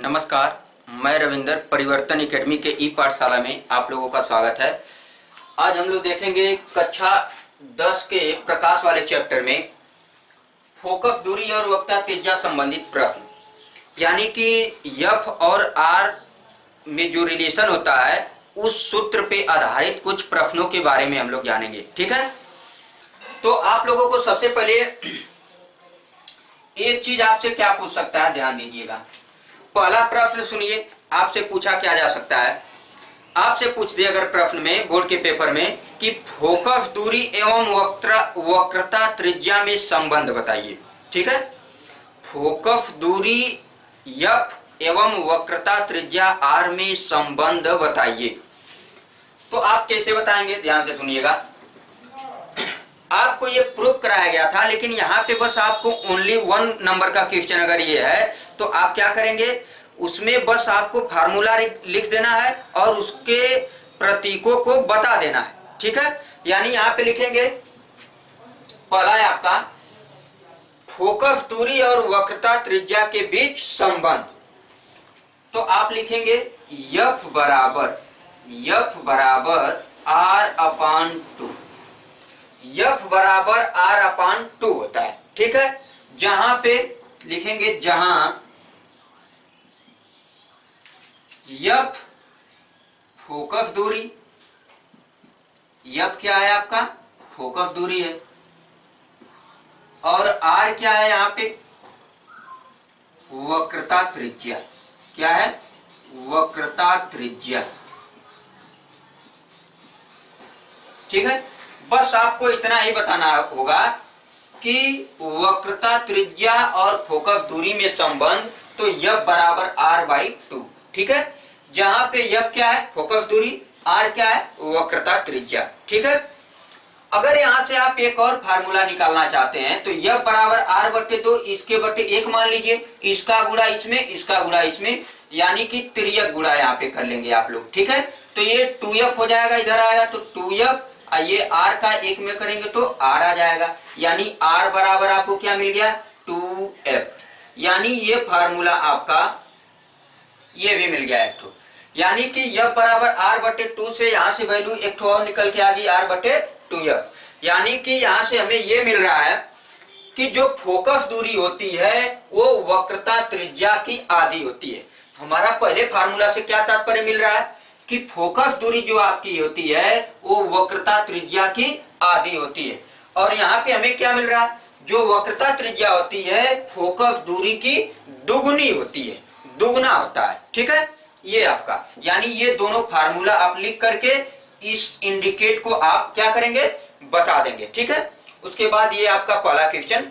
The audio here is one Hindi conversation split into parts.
नमस्कार, मैं रविंदर परिवर्तन एकेडमी के ई पाठशाला में आप लोगों का स्वागत है। आज हम लोग देखेंगे कक्षा 10 के प्रकाश वाले चैप्टर में फोकस दूरी और वक्रता त्रिज्या संबंधित प्रश्न, यानी कि एफ और आर में जो रिलेशन होता है उस सूत्र पे आधारित कुछ प्रश्नों के बारे में हम लोग जानेंगे। ठीक है, तो आप लोगों को सबसे पहले एक चीज आपसे क्या पूछ सकता है, ध्यान दीजिएगा। पहला प्रश्न सुनिए, आपसे पूछा क्या जा सकता है। आपसे पूछ दिया अगर प्रश्न में बोर्ड के पेपर में कि फोकस दूरी एवं वक्रता त्रिज्या में संबंध बताइए। ठीक है, फोकस दूरी एफ एवं वक्रता त्रिज्या आर में संबंध बताइए। तो आप कैसे बताएंगे, ध्यान से सुनिएगा। आपको ये प्रूफ कराया गया था, लेकिन यहाँ पे बस आपको ओनली 1 नंबर का क्वेश्चन अगर ये है तो आप क्या करेंगे, उसमें बस आपको फार्मूला लिख देना है और उसके प्रतीकों को बता देना है। ठीक है, यानी यहाँ पे लिखेंगे, पहला है आपका फोकस दूरी और वक्रता त्रिज्या के बीच संबंध। तो आप लिखेंगे एफ बराबर आर अपान 2। एफ बराबर आर अपान 2 होता है। ठीक है, जहां पे लिखेंगे, जहां एफ फोकस दूरी, एफ क्या है आपका, फोकस दूरी है, और आर क्या है यहां पे, वक्रता त्रिज्या। क्या है, वक्रता त्रिज्या। ठीक है, बस आपको इतना ही बताना होगा कि वक्रता त्रिज्या और फोकस दूरी में संबंध, तो एफ बराबर आर बाई 2। ठीक है, जहां पे एफ क्या है, फोकस दूरी, आर क्या है, वक्रता त्रिज्या। ठीक है, अगर यहां से आप एक और फार्मूला निकालना चाहते हैं तो एफ बराबर आर बटे 2, इसके बटे 1 मान लीजिए, इसका गुणा इसमें, इसका गुणा इसमें, यानी कि त्रियक गुणा यहाँ पे कर लेंगे आप लोग। ठीक है, तो ये 2f हो जाएगा, इधर आएगा तो 2f, ये r का 1 में करेंगे तो r आ जाएगा, यानी r बराबर आपको क्या मिल गया, 2f। यानी ये फार्मूला आपका ये भी मिल गया एक ठो, यानी कि f बराबर r बटे 2 से यहाँ से वैल्यू एक ठो और निकल के आ गई, r बटे 2f। यानी कि यहाँ से हमें ये मिल रहा है कि जो फोकस दूरी होती है वो वक्रता त्रिज्या की आधी होती है। हमारा पहले फार्मूला से क्या तात्पर्य मिल रहा है कि फोकस दूरी जो आपकी होती है वो वक्रता त्रिज्या की आधी होती है, और यहाँ पे हमें क्या मिल रहा है, जो वक्रता त्रिज्या होती है फोकस दूरी की दुगुनी होती है, दुगना होता है। ठीक है, ये आपका, यानी ये दोनों फार्मूला आप लिख करके इस इंडिकेट को आप क्या करेंगे, बता देंगे। ठीक है, उसके बाद ये आपका पहला क्वेश्चन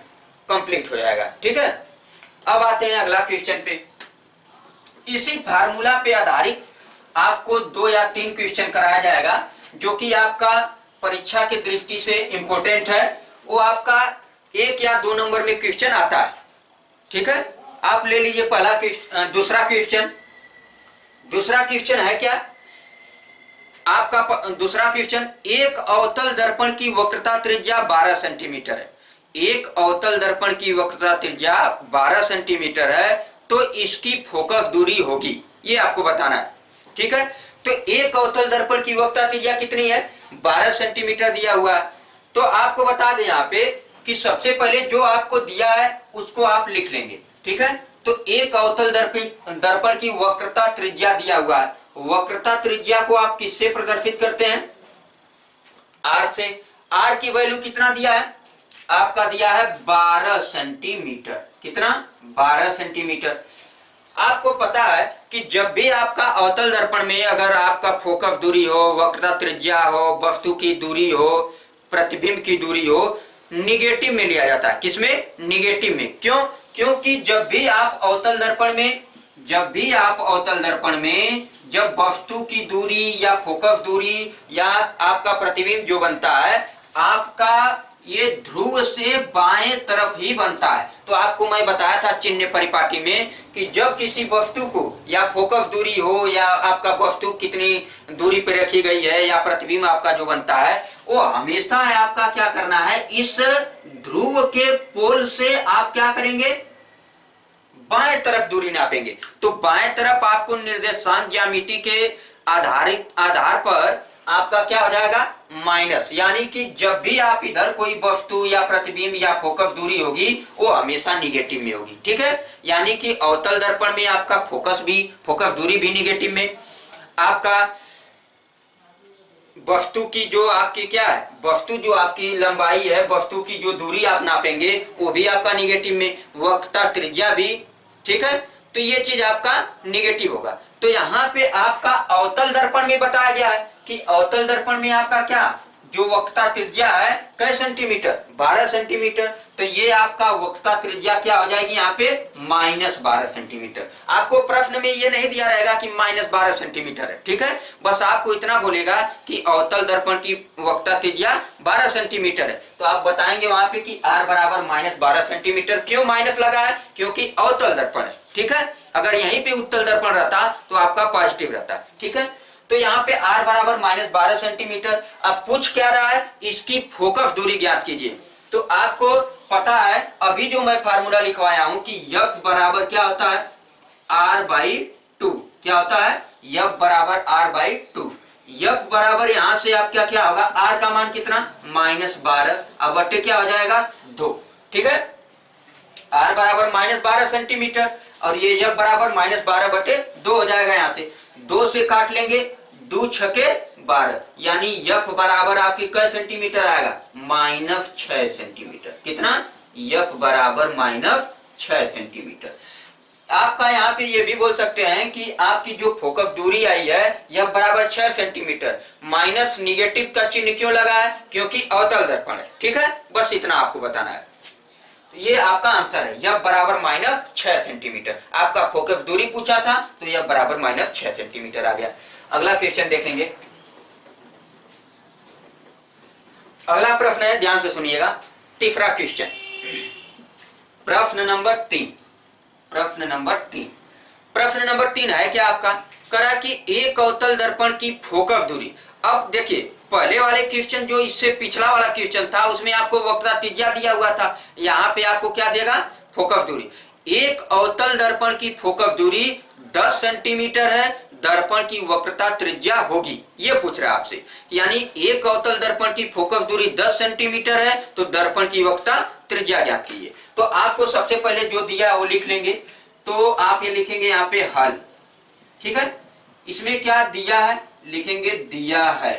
कंप्लीट हो जाएगा। ठीक है, अब आते हैं अगला क्वेश्चन पे। इसी फार्मूला पे आधारित आपको 2 या 3 क्वेश्चन कराया जाएगा, जो कि आपका परीक्षा की दृष्टि से इंपॉर्टेंट है। वो आपका 1 या 2 नंबर में क्वेश्चन आता है। ठीक है, आप ले लीजिए पहला क्वेश्चन। दूसरा क्वेश्चन है क्या आपका, दूसरा क्वेश्चन, एक अवतल दर्पण की वक्रता त्रिज्या 12 सेंटीमीटर है। एक अवतल दर्पण की वक्रता त्रिज्या 12 सेंटीमीटर है, तो इसकी फोकस दूरी होगी, ये आपको बताना है। ठीक है, तो एक अवतल दर्पण की वक्रता त्रिज्या कितनी है, 12 सेंटीमीटर दिया हुआ है। तो आपको बता दें यहाँ पे कि सबसे पहले जो आपको दिया है उसको आप लिख लेंगे। ठीक है, तो एक अवतल दर्पण की वक्रता त्रिज्या दिया हुआ है। वक्रता त्रिज्या को आप किससे प्रदर्शित करते हैं, आर से। आर की वैल्यू कितना दिया है, आपका दिया है 12 सेंटीमीटर। कितना, 12 सेंटीमीटर। आपको पता है कि जब भी आपका अवतल दर्पण में अगर आपका फोकस दूरी हो, वक्रता त्रिज्या हो, वस्तु की दूरी हो, प्रतिबिंब की दूरी हो, निगेटिव में लिया जाता है। किसमें, निगेटिव में। क्यों, क्योंकि जब भी आप अवतल दर्पण में जब वस्तु की दूरी या फोकस दूरी या आपका प्रतिबिंब जो बनता है, आपका ये ध्रुव से बाएं तरफ ही बनता है। तो आपको मैं बताया था चिन्ह परिपाटी में कि जब किसी वस्तु को या फोकस दूरी हो या आपका वस्तु कितनी दूरी पर रखी गई है या प्रतिबिंब आपका जो बनता है, वो हमेशा है आपका क्या करना है, इस ध्रुव के पोल से आप क्या करेंगे, बाएं तरफ दूरी नापेंगे। तो बाएं तरफ आपको निर्देशांक ज्यामिति के आधार पर आपका क्या हो जाएगा, माइनस, यानी कि जब भी आप इधर कोई वस्तु या प्रतिबिंब या फोकस दूरी होगी वो हमेशा निगेटिव में होगी। ठीक है, यानी कि अवतल दर्पण में आपका फोकस दूरी भी निगेटिव में, आपका वस्तु की जो आपकी क्या है, वस्तु जो आपकी लंबाई है, वस्तु की जो दूरी आप नापेंगे वो भी आपका निगेटिव में, वक्रता त्रिज्या भी। ठीक है, तो ये चीज आपका निगेटिव होगा। तो यहाँ पे आपका अवतल दर्पण में बताया गया है कि अवतल दर्पण में आपका क्या जो वक्रता त्रिज्या है कै सेंटीमीटर, 12 सेंटीमीटर। तो ये आपका वक्रता त्रिज्या क्या हो जाएगी यहाँ पे, -12 सेंटीमीटर। आपको प्रश्न में ये नहीं दिया रहेगा कि -12 सेंटीमीटर है। ठीक है, बस आपको इतना बोलेगा कि अवतल दर्पण की वक्रता त्रिज्या 12 सेंटीमीटर है। तो आप बताएंगे वहां पे कि r बराबर -12 सेंटीमीटर। क्यों माइनस लगा है, क्योंकि अवतल दर्पण है। ठीक है, अगर यहीं पे उत्तल दर्पण रहता तो आपका पॉजिटिव रहता। ठीक है, तो यहाँ पे r बराबर -12 सेंटीमीटर। अब पूछ क्या रहा है, इसकी फोकस दूरी ज्ञात कीजिए। तो आपको पता है अभी जो मैं फार्मूला लिखवाया हूं कि f बराबर क्या होता है, r/2। क्या होता है, f बराबर r/2। f बराबर यहां से आप क्या होगा, r का मान कितना, -12, अब बट्टे क्या हो जाएगा 2। ठीक है, r बराबर -12 सेंटीमीटर और ये f बराबर -12/2 हो जाएगा। यहाँ से 2 से काट लेंगे, 2 छके 12, यानी f बराबर आपकी कै सेंटीमीटर आएगा, -6 सेंटीमीटर। कितना, f बराबर -6 सेंटीमीटर। आपका यहाँ पे ये भी बोल सकते हैं कि आपकी जो फोकस दूरी आई है f बराबर 6 सेंटीमीटर, माइनस निगेटिव का चिन्ह क्यों लगा है, क्योंकि अवतल दर्पण है। ठीक है, बस इतना आपको बताना है। ये आपका आंसर है, f बराबर -6 सेंटीमीटर। आपका फोकस दूरी पूछा था तो f बराबर -6 सेंटीमीटर आ गया। अगला क्वेश्चन देखेंगे। अगला प्रश्न है, ध्यान से सुनिएगा, तीसरा क्वेश्चन, प्रश्न नंबर 3। प्रश्न नंबर 3 है क्या आपका, करा कि एक अवतल दर्पण की फोकस दूरी। अब देखिए पहले वाले क्वेश्चन जो इससे पिछला वाला क्वेश्चन था उसमें आपको वक्रता त्रिज्या दिया हुआ था, यहाँ पे आपको क्या देगा, फोकस दूरी। एक अवतल दर्पण की फोकस दूरी 10 सेंटीमीटर है, दर्पण की वक्रता त्रिज्या होगी, ये पूछ रहा है आपसे। यानी एक अवतल दर्पण की फोकस दूरी 10 सेंटीमीटर है तो दर्पण की वक्रता त्रिज्या ज्ञात कीजिए। तो आपको सबसे पहले जो दिया है वो लिख लेंगे। तो आप ये लिखेंगे यहाँ पे हल। ठीक है, इसमें क्या दिया है, लिखेंगे दिया है।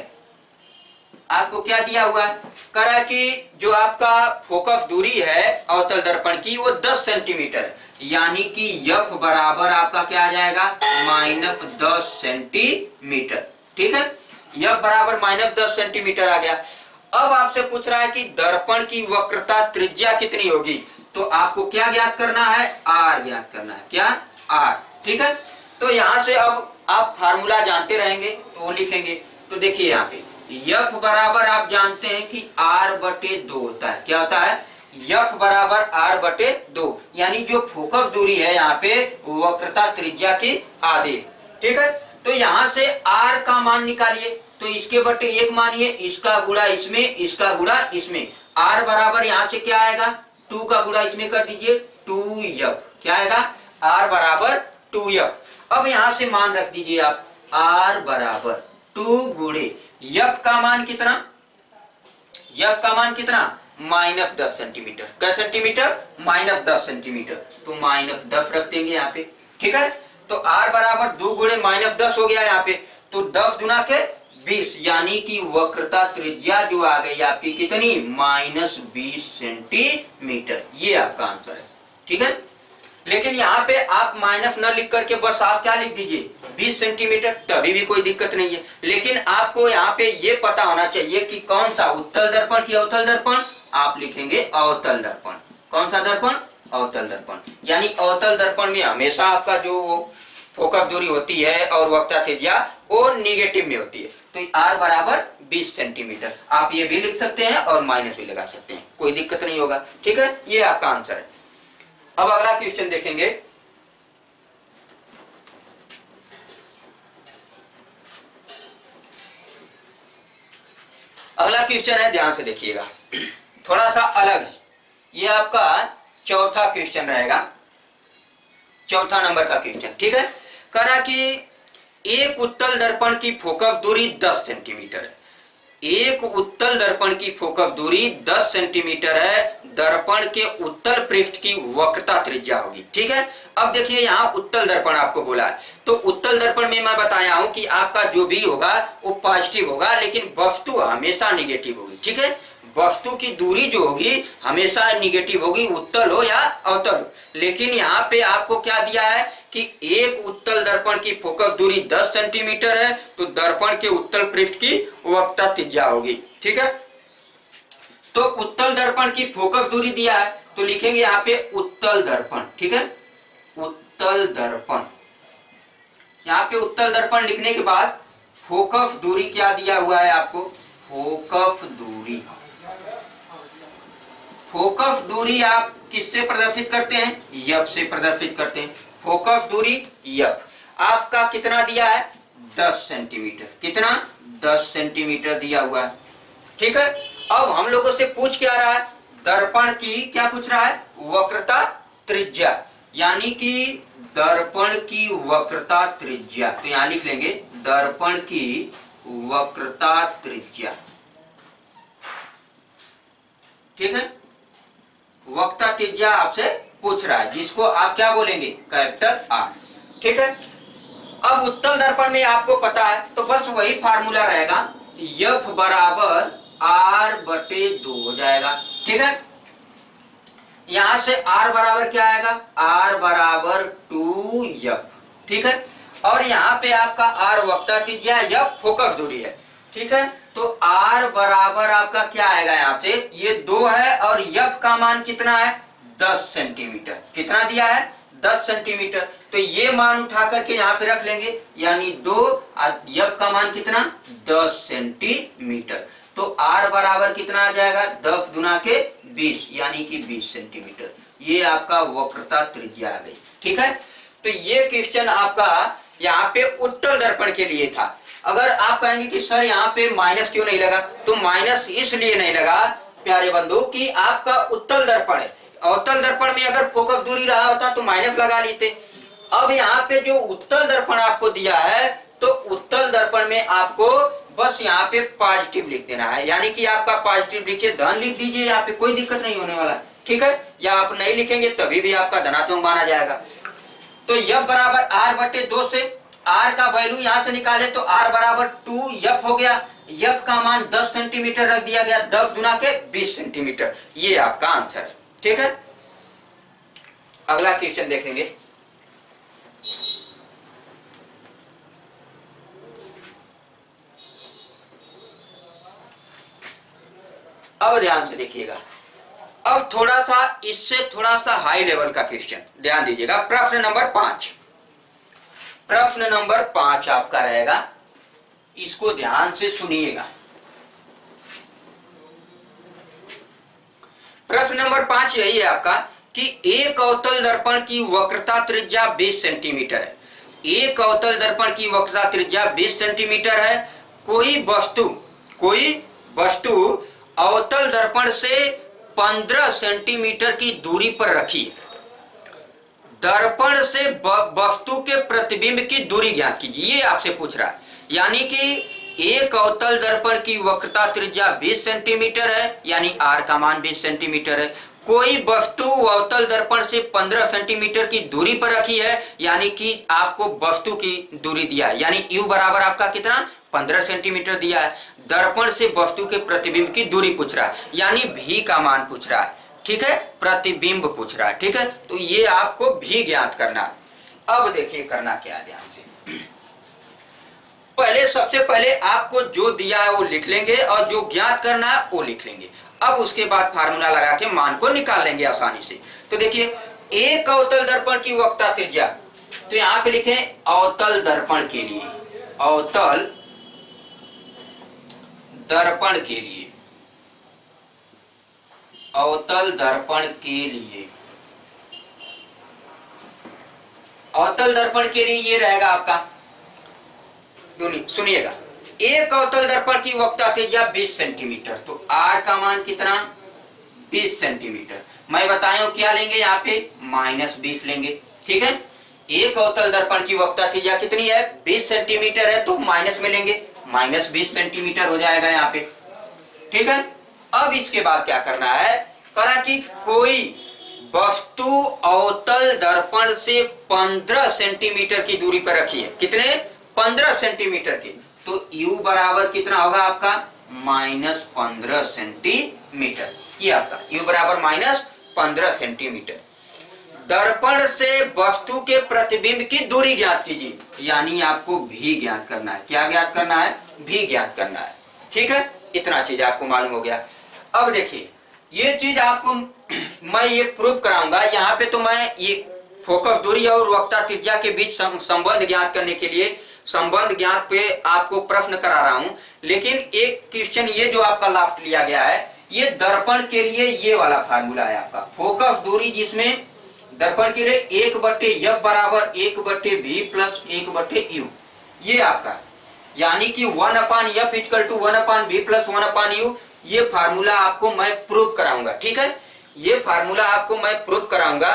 आपको क्या दिया हुआ है, करा कि जो आपका फोकस दूरी है अवतल दर्पण की वो 10 सेंटीमीटर है, यानी कि f बराबर आपका क्या आ जाएगा, -10 सेंटीमीटर। ठीक है, f बराबर -10 सेंटीमीटर आ गया। अब आपसे पूछ रहा है कि दर्पण की वक्रता त्रिज्या कितनी होगी, तो आपको क्या ज्ञात करना है, r ज्ञात करना है। क्या, r। ठीक है, तो यहां से अब आप फार्मूला जानते रहेंगे तो वो लिखेंगे। तो देखिए यहाँ पे f बराबर आप जानते हैं कि r/2 होता है। क्या होता है, f बराबर r/2, यानी जो फोकस दूरी है यहाँ पे वक्रता त्रिज्या की आधी। ठीक है, तो यहाँ से r का मान निकालिए, तो इसके बटे 1 मानिए, इसका गुणा इसमें, इसका गुणा इसमें। r बराबर यहाँ से क्या आएगा, 2 का गुणा इसमें कर दीजिए, 2f। क्या आएगा, r बराबर 2f। अब यहाँ से मान रख दीजिए आप, r बराबर 2 गुणे f का मान कितना, f का मान कितना, -10 सेंटीमीटर। कै सेंटीमीटर, -10 सेंटीमीटर। तो -10 रख देंगे यहाँ पे। ठीक है, तो r बराबर 2 गुणे -10 हो गया यहाँ पे, तो 10 गुना के 20, यानी कि वक्रता त्रिज्या जो आ गई आपकी कितनी, -20 सेंटीमीटर। ये आपका आंसर है। ठीक है, लेकिन यहाँ पे आप माइनस न लिख करके बस आप क्या लिख दीजिए, 20 सेंटीमीटर, तभी भी कोई दिक्कत नहीं है। लेकिन आपको यहाँ पे ये पता होना चाहिए कि कौन सा, उत्तल दर्पण की अवतल दर्पण। आप लिखेंगे अवतल दर्पण। कौन सा दर्पण, अवतल दर्पण। यानी अवतल दर्पण में हमेशा आपका जो फोकस दूरी होती है और वक्रता त्रिज्या वो निगेटिव में होती है। तो r बराबर 20 सेंटीमीटर। आप ये भी लिख सकते हैं और माइनस भी लगा सकते हैं, कोई दिक्कत नहीं होगा। ठीक है, ये आपका आंसर है। अब अगला क्वेश्चन देखेंगे। अगला क्वेश्चन है, ध्यान से देखिएगा, थोड़ा सा अलग है। ये आपका चौथा क्वेश्चन रहेगा। चौथा नंबर का क्वेश्चन, ठीक है। करा कि एक उत्तल दर्पण की फोकस दूरी 10 सेंटीमीटर है। एक उत्तल दर्पण की फोकस दूरी 10 सेंटीमीटर है। दर्पण के उत्तल पृष्ठ की वक्रता त्रिज्या होगी, ठीक है। अब देखिए यहाँ उत्तल दर्पण आपको बोला है, तो उत्तल दर्पण में मैं बताया हूं कि आपका जो भी होगा वो पॉजिटिव होगा, लेकिन वस्तु हमेशा निगेटिव होगी, ठीक है। वस्तु की दूरी जो होगी हमेशा निगेटिव होगी, उत्तल हो या अवतल। लेकिन यहाँ पे आपको क्या दिया है कि एक उत्तल दर्पण की फोकस दूरी 10 सेंटीमीटर है, तो दर्पण के उत्तल पृष्ठ की वक्रता त्रिज्या होगी, ठीक है। तो उत्तल दर्पण की फोकस दूरी दिया है, तो लिखेंगे यहाँ पे उत्तल दर्पण, ठीक है। उत्तल दर्पण, यहाँ पे उत्तल दर्पण लिखने के बाद फोकस दूरी क्या दिया हुआ है आपको, फोकस दूरी। फोकस दूरी आप किससे प्रदर्शित करते हैं, यफ से प्रदर्शित करते हैं। फोकस दूरी यफ आपका कितना दिया है, 10 सेंटीमीटर। कितना, 10 सेंटीमीटर दिया हुआ है, ठीक है। अब हम लोगों से पूछ क्या रहा है, दर्पण की क्या पूछ रहा है, वक्रता त्रिज्या, यानी कि दर्पण की वक्रता त्रिज्या। तो यहां लिख लेंगे दर्पण की वक्रता त्रिज्या, ठीक है। वक्रता त्रिज्या आपसे पूछ रहा है, जिसको आप क्या बोलेंगे, कैपिटल आर, ठीक है। अब उत्तल दर्पण में आपको पता है, तो बस वही फार्मूला रहेगा, एफ बराबर आर बटे 2 हो जाएगा, ठीक है। यहां से आर बराबर क्या आएगा, आर बराबर 2f, ठीक है। और यहाँ पे आपका आर वक्रता त्रिज्या, एफ फोकस दूरी है, ठीक है। तो आर बराबर आपका क्या आएगा, यहाँ से ये 2 है और एफ का मान कितना है, 10 सेंटीमीटर। कितना दिया है, 10 सेंटीमीटर। तो ये मान उठा करके यहाँ पे रख लेंगे, यानी 2 एफ का मान कितना, 10 सेंटीमीटर। तो आर बराबर कितना आ जाएगा, 10 गुना के 20, यानी कि 20 सेंटीमीटर। ये आपका वक्रता त्रिज्या आ गई, ठीक है। तो ये क्वेश्चन आपका यहाँ पे उत्तल दर्पण के लिए था। अगर आप कहेंगे कि सर यहाँ पे माइनस क्यों नहीं लगा, तो माइनस इसलिए नहीं लगा प्यारे बंधु कि आपका उत्तल दर्पण है। अवतल दर्पण में अगर फोकस दूरी रहा होता तो माइनस लगा लेते। अब यहाँ पे जो उत्तल दर्पण आपको दिया है, तो उत्तल दर्पण में आपको बस यहाँ पे पॉजिटिव लिख देना है, यानी कि आपका पॉजिटिव लिखिए, धन लिख दीजिए, यहाँ पे कोई दिक्कत नहीं होने वाला, ठीक है। या आप नहीं लिखेंगे तभी भी आपका धनात्मक माना जाएगा। तो एफ बराबर आर बटे 2 से आर का वैल्यू यहां से निकाले तो आर बराबर 2f हो गया। एफ का मान 10 सेंटीमीटर रख दिया गया, 10 गुना के 20 सेंटीमीटर। ये आपका आंसर है, ठीक है। अगला क्वेश्चन देखेंगे। अब ध्यान से देखिएगा, अब थोड़ा सा इससे थोड़ा सा हाई लेवल का क्वेश्चन ध्यान दीजिएगा। प्रश्न नंबर 5, प्रश्न नंबर 5 आपका रहेगा, इसको ध्यान से सुनिएगा। प्रश्न नंबर 5 यही है आपका कि एक अवतल दर्पण की वक्रता त्रिज्या 20 सेंटीमीटर है। एक अवतल दर्पण की वक्रता त्रिज्या 20 सेंटीमीटर है। कोई वस्तु अवतल दर्पण से 15 सेंटीमीटर की दूरी पर रखी है। दर्पण से वस्तु के प्रतिबिंब की दूरी ज्ञात कीजिए, ये आपसे पूछ रहा है। यानी कि एक अवतल दर्पण की वक्रता त्रिज्या 20 सेंटीमीटर है, यानी आर का मान 20 सेंटीमीटर है। कोई वस्तु अवतल दर्पण से 15 सेंटीमीटर की दूरी पर रखी है, यानी कि आपको वस्तु की दूरी दिया है, यानी u बराबर आपका कितना, 15 सेंटीमीटर दिया है। दर्पण से वस्तु के प्रतिबिंब की दूरी पूछ रहा है, यानी v का मान पूछ रहा है, ठीक है, प्रतिबिंब पूछ रहा है, ठीक है। तो ये आपको भी ज्ञात करना है। अब देखिए करना क्या है, ध्यान से। पहले सबसे पहले आपको जो दिया है वो लिख लेंगे और जो ज्ञात करना है वो लिख लेंगे। अब उसके बाद फार्मूला लगा के मान को निकाल लेंगे आसानी से। तो देखिए एक अवतल दर्पण की वक्रता त्रिज्या, तो यहां पे लिखें अवतल दर्पण के लिए, अवतल दर्पण के लिए, अवतल दर्पण के लिए, अवतल दर्पण के लिए ये रहेगा आपका, सुनिएगा, एक अवतल दर्पण की वक्रता त्रिज्या 20 सेंटीमीटर, तो आर का मान कितना, 20 सेंटीमीटर। मैं बताया हूं क्या लेंगे, यहाँ पे -20 लेंगे, ठीक है। एक अवतल दर्पण की वक्रता त्रिज्या कितनी है, 20 सेंटीमीटर है, तो माइनस में लेंगे, माइनस 20 सेंटीमीटर हो जाएगा यहाँ पे। ठीक है, अब इसके बाद क्या करना है, करा कि कोई वस्तु अवतल दर्पण से 15 सेंटीमीटर की दूरी पर रखी है। कितने, 15 सेंटीमीटर की। तो u बराबर कितना होगा आपका, -15 सेंटीमीटर। ये आपका u बराबर -15 सेंटीमीटर। दर्पण से वस्तु के प्रतिबिंब की दूरी ज्ञात कीजिए, यानी आपको भी ज्ञात करना है। क्या ज्ञात करना है, भी ज्ञात करना है। ठीक है, इतना चीज आपको मालूम हो गया। अब देखिए, ये चीज आपको मैं ये प्रूव कराऊंगा। यहाँ पे तो मैं ये फोकस दूरी और वक्रता त्रिज्या के बीच संबंध ज्ञात करने के लिए संबंध ज्ञात पे आपको प्रश्न करा रहा हूं, लेकिन एक क्वेश्चन ये जो आपका लास्ट लिया गया है, ये दर्पण के लिए ये वाला फार्मूला है आपका, फोकस दूरी, जिसमें दर्पण के लिए 1/f बराबर 1/v प्लस 1/u, ये आपका, यानी कि 1/f = 1/v प्लस 1/u। ये फार्मूला आपको मैं प्रूव कराऊंगा। ठीक है, ये फार्मूला आपको मैं प्रूव कराऊंगा।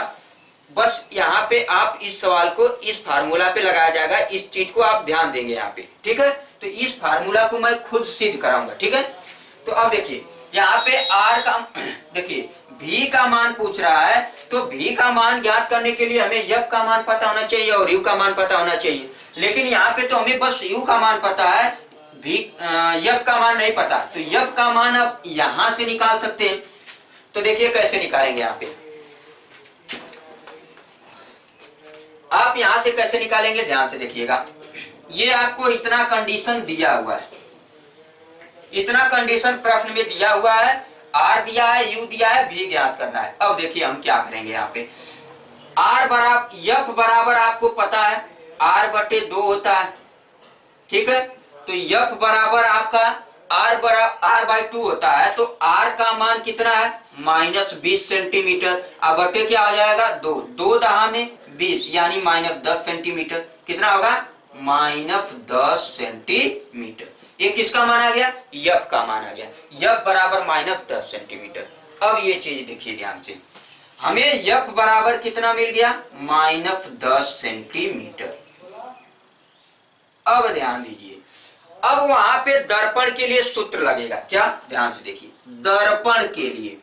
बस यहाँ पे आप इस सवाल को इस फार्मूला पे लगाया जाएगा, इस चीज को आप ध्यान देंगे यहाँ पे। ठीक है, तो इस फार्मूला को मैं खुद सिद्ध कराऊंगा। ठीक है, तो अब देखिए यहाँ पे r का, देखिए v का मान पूछ रहा है, तो v का मान ज्ञात करने के लिए हमें f का मान पता होना चाहिए और u का मान पता होना चाहिए। लेकिन यहाँ पे तो हमें बस u का मान पता है, f का मान नहीं पता। तो f का मान आप यहां से निकाल सकते हैं। तो देखिए कैसे निकालेंगे, यहाँ पे आप यहां से कैसे निकालेंगे, ध्यान से देखिएगा। ये आपको इतना कंडीशन दिया हुआ है, इतना कंडीशन प्रश्न में दिया हुआ है, r दिया है, u दिया है, v ज्ञात करना है। अब देखिए हम क्या करेंगे, यहाँ पे r बराबर f बराबर आपको पता है r/2 होता है। ठीक है, तो f बराबर आपका r/2 होता है, तो r का मान कितना है, -20 सेंटीमीटर। अब बटे क्या हो जाएगा, 2 दहा में 20, यानी -10 सेंटीमीटर। कितना होगा, -10 सेंटीमीटर। ये किसका मान आ गया, f का मान आ गया, f बराबर -10 सेंटीमीटर। अब ये चीज देखिए ध्यान से, हमें f बराबर कितना मिल गया, -10 सेंटीमीटर। अब ध्यान दीजिए, अब वहां पे दर्पण के लिए सूत्र लगेगा। क्या, ध्यान से देखिए, दर्पण के लिए,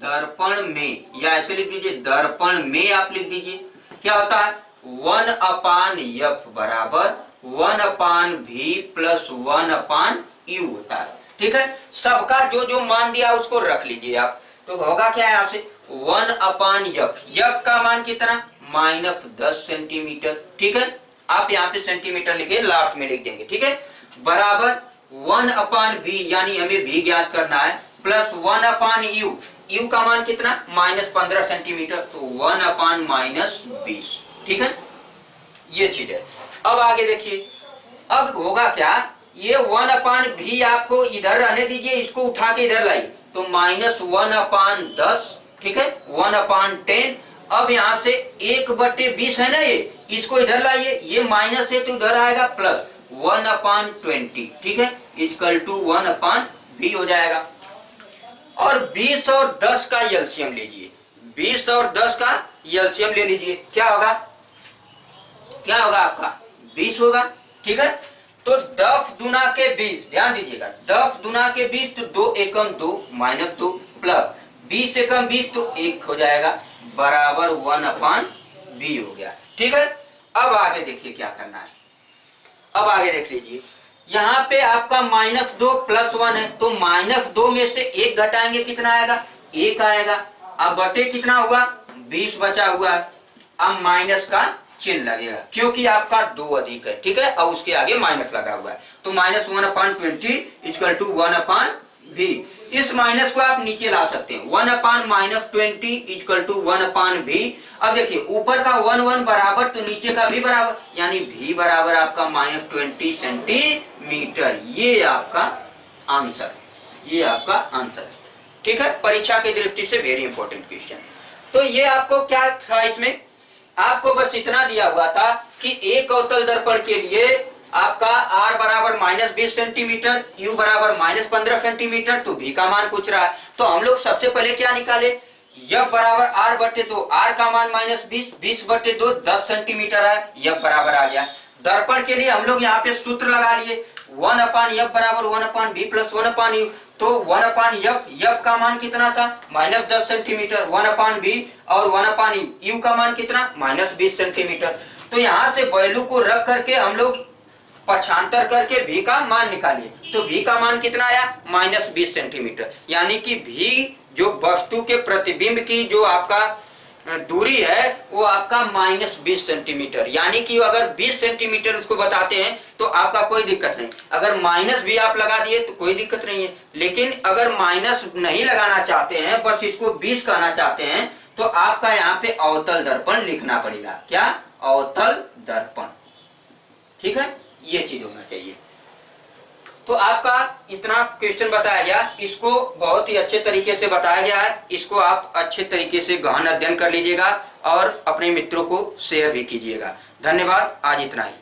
दर्पण में, या ऐसे लिख दीजिए, दर्पण में आप लिख दीजिए, क्या होता है, 1/f बराबर 1/v प्लस 1/u होता है। ठीक है, सबका जो जो मान दिया उसको रख लीजिए आप। तो होगा क्या यहाँ से, 1/f, f का मान कितना, -10 सेंटीमीटर। ठीक है, आप यहाँ पे सेंटीमीटर लिखे, लास्ट में लिख देंगे। ठीक है, बराबर 1/v, यानी हमें v ज्ञात करना है, प्लस 1/u, u का मान कितना, -15 सेंटीमीटर, तो 1/-20। ठीक है, ये चीज है। अब आगे देखिए, अब होगा क्या, ये 1/v आपको इधर रहने दीजिए, इसको उठा के इधर लाइए, तो -1/10। ठीक है, 1/10। अब यहाँ से 1/20 है ना, ये इसको इधर लाइए, ये माइनस है तो उधर आएगा प्लस 1/20। ठीक है, इक्वल टू 1/v हो जाएगा। और 20 और 10 का एलसीएम लीजिए, 20 और 10 का एलसीएम ले लीजिए, क्या होगा, क्या होगा आपका, 20 होगा। ठीक है, तो 10 दूना के 20, ध्यान दीजिएगा, 10 दूना के 20, तो 2 एकम 2 -2 प्लस 20 एकम 20, तो 1 हो जाएगा, बराबर 1/v हो गया। ठीक है, अब आगे देखिए क्या करना है। अब आगे देख लीजिए, यहाँ पे आपका -2 प्लस 1 है, तो -2 में से 1 घटाएंगे, कितना आएगा, 1 आएगा। अब बटे कितना हुआ, 20 बचा हुआ है। अब माइनस का चिन्ह लगेगा, क्योंकि आपका 2 अधिक है। ठीक है, और उसके आगे माइनस लगा हुआ है, तो -1/20 इक्वल टू 1/v। इस माइनस को आप नीचे ला सकते हैं, 1/-20 इक्वल टू 1/v। अब देखिए, ऊपर का 1 बराबर, तो नीचे का भी बराबर, यानी v बराबर आपका -20 सेंटीमीटर। ये आपका आंसर, ये आपका आंसर। ठीक है, परीक्षा की दृष्टि से वेरी इंपॉर्टेंट क्वेश्चन। तो ये आपको क्या था, इसमें आपको बस इतना दिया हुआ था कि एक अवतल दर्पण के लिए आपका r बराबर -20 सेंटीमीटर, u बराबर -15 सेंटीमीटर, तो v का मान पूछ रहा है। तो हम लोग सबसे पहले क्या निकाले, यफ बराबर आर बटे 2, आर का मान -20, 20 बटे 2 10 सेंटीमीटर है, यफ बराबर आ गया। दर्पण के लिए हम लोग यहाँ पे सूत्र लगा लिए, 1/f बराबर 1/v प्लस 1/u। तो 1/f, यफ का मान कितना था -10 सेंटीमीटर, 1/v और 1/u का मान कितना -20 सेंटीमीटर। तो यहाँ से वैल्यू को रख करके हम लोग पक्षांतर करके v का मान निकालिए। तो v का मान कितना आया -20 सेंटीमीटर, यानी कि v जो वस्तु के प्रतिबिंब की जो आपका दूरी है वो आपका -20 सेंटीमीटर, यानी कि अगर 20 सेंटीमीटर उसको बताते हैं तो आपका कोई दिक्कत नहीं, अगर माइनस भी आप लगा दिए तो कोई दिक्कत नहीं है। लेकिन अगर माइनस नहीं लगाना चाहते हैं, बस इसको 20 कहना चाहते हैं, तो आपका यहाँ पे अवतल दर्पण लिखना पड़ेगा। क्या? अवतल दर्पण। ठीक है, ये चीज होना चाहिए। तो आपका इतना क्वेश्चन बताया गया, इसको बहुत ही अच्छे तरीके से बताया गया है, इसको आप अच्छे तरीके से गहन अध्ययन कर लीजिएगा और अपने मित्रों को शेयर भी कीजिएगा। धन्यवाद, आज इतना ही।